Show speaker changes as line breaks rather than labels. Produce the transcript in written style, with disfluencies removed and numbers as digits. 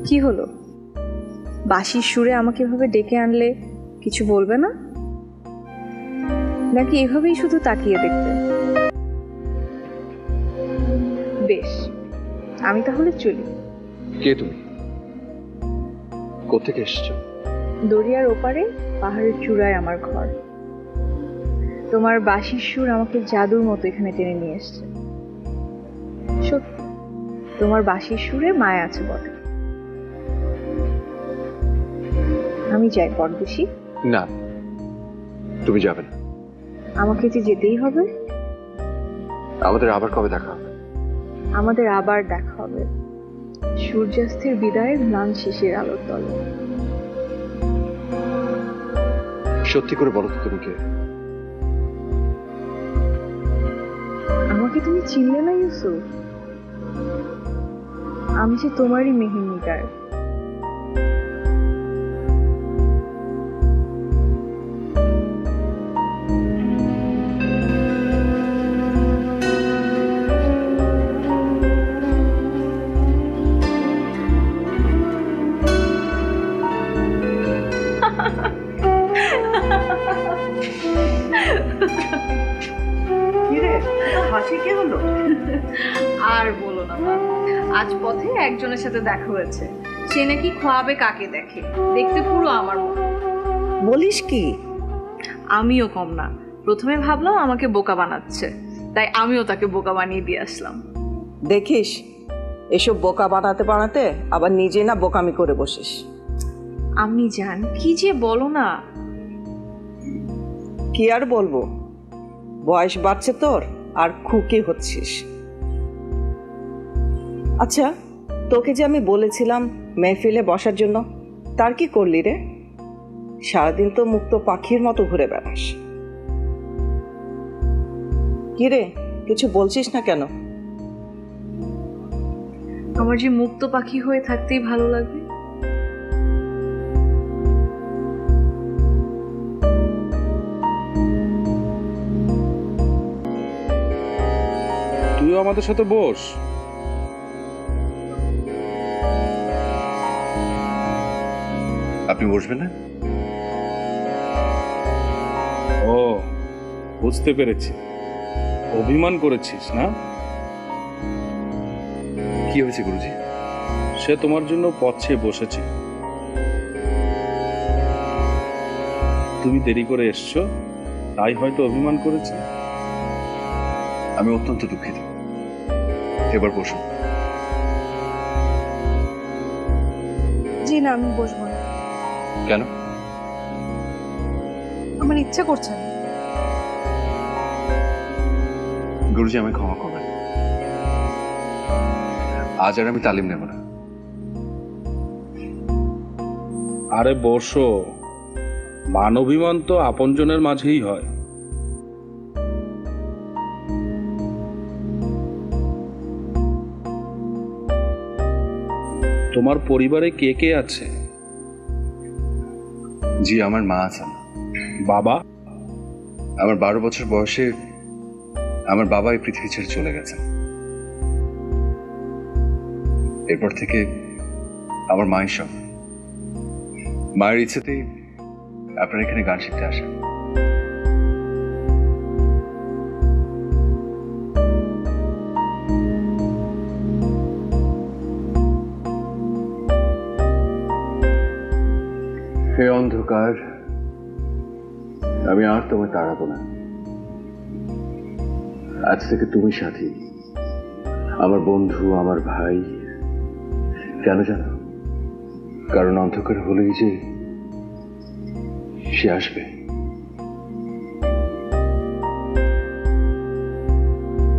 কি হলো? বাঁশির সুরে আমাকে এভাবে ডেকে আনলে কিছু বলবে না, নাকি এভাবেই শুধু তাকিয়ে দেখবে? বেশ, আমি তাহলে চলি।
কে তুমি? কোত্থেকে এসেছো?
দরিয়ার ওপারে পাহাড়ের চূড়ায় আমার ঘর। তোমার বাঁশির সুর আমাকে জাদুর মতো এখানে টেনে নিয়ে এসছে। সত্যি, তোমার বাঁশির সুরে মায়া আছে বটে। আমি যাই পরদেশি।
না, তুমি যাবে না।
আমাকে যে যেতেই হবে।
আমাদের আবার কবে দেখা হবে?
আমাদের আবার দেখা হবে সূর্যাস্তের বিদায়ের ম্লান শিশির আলোর তলে।
সত্যি করে বলো তো তুমি কে?
আমাকে তুমি চিনলে না ইউসুফ? আমি যে তোমারই মেহেন্দিকার।
হাসি কে হলো?
আর বলো না মা, আজ পথে একজনের সাথে দেখা হয়েছে। সে নাকি খোয়াবে কাকে দেখে, দেখতে পুরো আমার মতো।
বলিস কি?
আমিও কম না। প্রথমে ভাবলাম আমাকে বোকা বানাচ্ছে, তাই আমিও তাকে বোকা বানিয়ে দিয়ে আসলাম।
দেখিস, এসব বোকা বানাতে বানাতে আবার নিজে না বোকামি করে বসিস।
আমি জান, কি যে বলো না।
কি আর বলবো, বয়স বাড়ছে তোর আর খুকি হচ্ছিস। আচ্ছা, তোকে যে আমি বলেছিলাম মেহফিলে বসার জন্য, তার কি করলি রে? সারাদিন তো মুক্ত পাখির মতো ঘুরে বেড়াস। কি রে, কিছু বলছিস না কেন?
আমার যে মুক্ত পাখি হয়ে থাকতেই ভালো লাগে।
তুইও আমাদের সাথে বস।
আপনি বসবেন না?
ও, বুঝতে পেরেছি, অভিমান করেছিস না?
কি হয়েছে গুরুজি?
সে তোমার জন্য পথে বসেছে। তুমি দেরি করে এসছো, তাই হয়তো অভিমান করেছে।
আমি অত্যন্ত দুঃখিত। এবার বসুন।
জি না, আমি বসবো না।
কেন?
আমার ইচ্ছা করছে না।
গুরুজি, আমি ক্ষমা করবেন, আজ আর আমি তালিম নেব না।
আরে বসো, মান অভিমান তো আপনজনের মাঝেই হয়। তোমার পরিবারে কে কে আছে?
জি, আমার মা আছেন।
বাবা?
আমার 12 বছর বয়সে আমার বাবা এই পৃথিবী ছেড়ে চলে গেছেন। এরপর থেকে আমার মাই সব। মায়ের ইচ্ছেতেই আপনার এখানে গান শিখতে আসেন। হে অন্ধকার, আমি আর তোমায় তাড়াবো না। আজ থেকে তুমি সাথী, আমার বন্ধু, আমার ভাই। কেন জানো? কারণ অন্ধকার হলেই যে সে আসবে।